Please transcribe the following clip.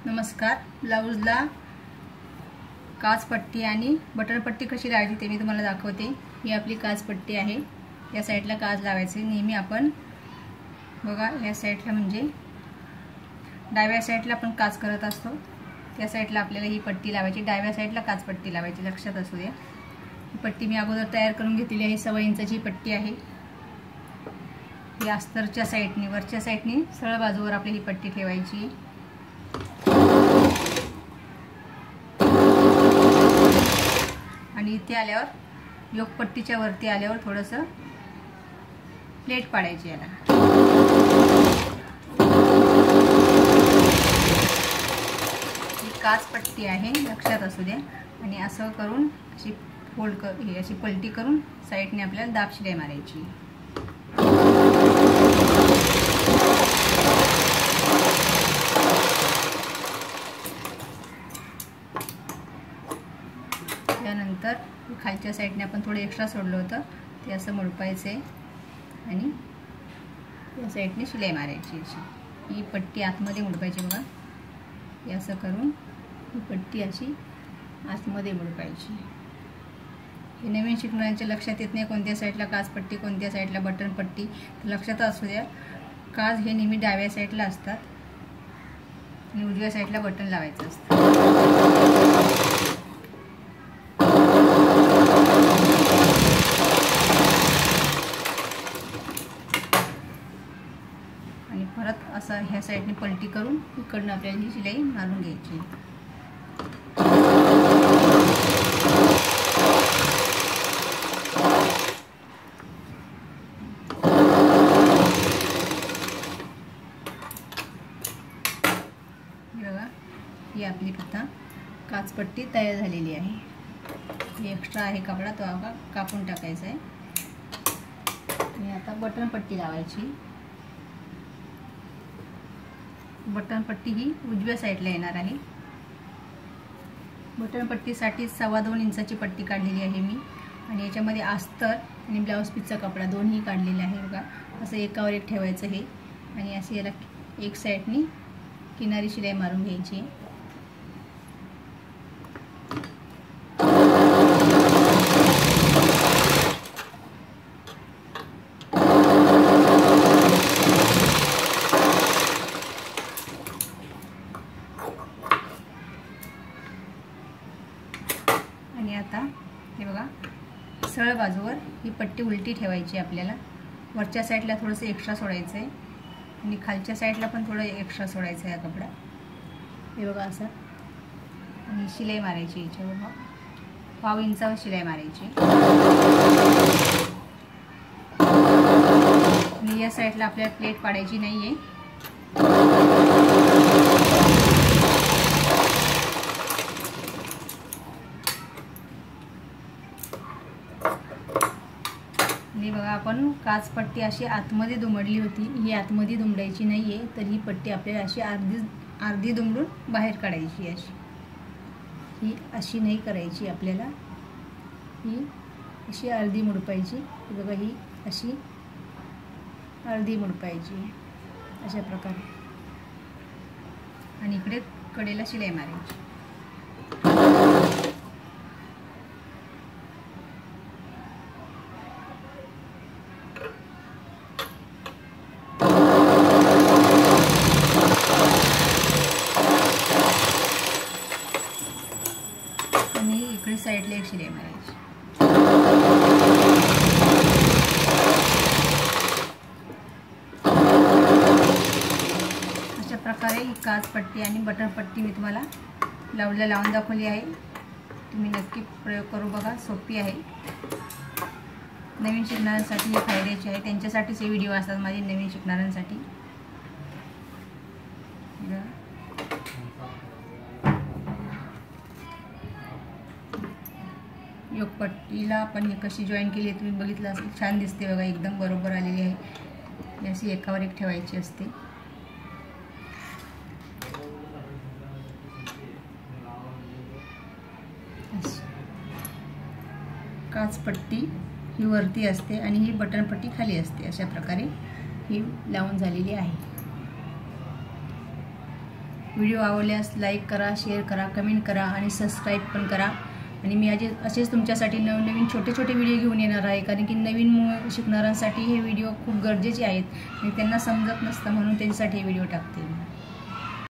नमस्कार. ब्लाऊजला काचपट्टी आणि बटरपट्टी कशी लावायची ते मी तुम्हाला दाखवते. ही आपली काचपट्टी आहे. या साईडला काच लावायची. नेहमी आपण बघा या साईडला म्हणजे डाव्या साईडला आपण काच करत असतो, त्या साईडला आपल्याला ही पट्टी लावायची. डाव्या साईडला काचपट्टी लावायची, लक्षात असू द्या. ही पट्टी मी अगोदर तयार करून घेतलेली आहे. 6 इंचाची पट्टी आहे. ही अस्तरच्या साईडने वरच्या साईडने सरळ बाजूवर आपली ही पट्टी ठेवायची. आणि इथे आल्यावर योगपट्टीच्या वरती आल्यावर थोडंसं प्लेट पाडायची याला. ही काचपट्टी आहे, लक्षात असू द्या. आणि असं करून अशी फोल्ड अशी पलटी करून साईडने आपल्याला दाब शिलाई मारायची. त्यानंतर खालच्या साईडने आपण थोडं एक्स्ट्रा सोडलं होतं ते असं मुडपायचं आहे आणि या साईडने शिलाई मारायची. अशी ही पट्टी आतमध्ये मुडपायची. बघा हे असं करून ही पट्टी अशी आतमध्ये मुडपायची. हे नवीन शिकणाऱ्यांच्या लक्षात येत नाही कोणत्या साईडला काचपट्टी कोणत्या साईडला बटनपट्टी. लक्षात असू द्या, काच हे नेहमी डाव्या साईडला असतात आणि उजव्या साईडला बटन लावायचं असतं. आणि परत असं ह्या साईडने पलटी करून इकडनं आपल्याला ही शिलाई मारून घ्यायची. बघा ही आपली आता काचपट्टी तयार झालेली आहे. हे एक्स्ट्रा आहे कपडा, तो आता कापून टाकायचा आहे. आणि आता बटनपट्टी लावायची. बटनपट्टी ही उजव्या साईडला येणार आहे. बटनपट्टीसाठी 2.25 इंचाची पट्टी काढलेली आहे मी. आणि याच्यामध्ये अस्तर आणि ब्लाऊज पीसचा कपडा दोन्ही काढलेले आहे. बघा असं एकावर एक ठेवायचं हे. आणि असं याला एक साईडनी किनारी शिलाई मारून घ्यायची. आणि आता हे बघा सरळ बाजूवर ही पट्टी उलटी ठेवायची. आपल्याला वरच्या साईडला थोडंसं एक्स्ट्रा सोडायचं आहे आणि खालच्या साईडला पण थोडं एक्स्ट्रा सोडायचं आहे हा कपडा. हे बघा असं. आणि शिलाई मारायची याच्यावर. मग 1/2 इंचावर शिलाई मारायची. आणि या साईडला आपल्याला प्लेट पाडायची नाही आहे. आणि बघा आपण काचपट्टी अशी आतमध्ये दुमडली होती, ही आतमध्ये दुमडायची नाही आहे. तर ही पट्टी आपल्याला अशी अर्धी दुमडून बाहेर काढायची. ही अशी नाही करायची आपल्याला. ही अशी अर्धी मुडपायची. बघा ही अशी अर्धी मुडपायची अशा प्रकारे. आणि इकडे कडेला शिलाई मारायची. आणि इकडे साईडला एक शिलाई मारायची. अशा प्रकारे ही काचपट्टी आणि बटरपट्टी मी तुम्हाला ब्लाऊजला लावून दाखवली आहे. तुम्ही नक्की प्रयोग करू बघा, सोपी आहे. नवीन शिकणाऱ्यांसाठी हे फायद्याचे आहे. त्यांच्यासाठीच हे व्हिडिओ असतात माझे, नवीन शिकणाऱ्यांसाठी. योगपट्टीला आपण हे कशी जॉईन केली आहे तुम्ही बघितलं असेल. छान दिसते बघा, एकदम बरोबर आलेली आहे. अशी एकावर एक ठेवायची असते. काचपट्टी ही वरती असते आणि ही बटनपट्टी खाली असते. अशा प्रकारे ही लावून झालेली आहे. व्हिडिओ आवडल्यास लाईक करा, शेअर करा, कमेंट करा आणि सबस्क्राईब पण करा. आणि मी असेच तुमच्यासाठी नवनवीन छोटे छोटे व्हिडिओ घेऊन येणार आहे, कारण की नवीन शिकणाऱ्यांसाठी हे व्हिडिओ खूप गरजेचे आहेत आणि त्यांना समजत नसतं, म्हणून त्यांच्यासाठी हे व्हिडिओ टाकते.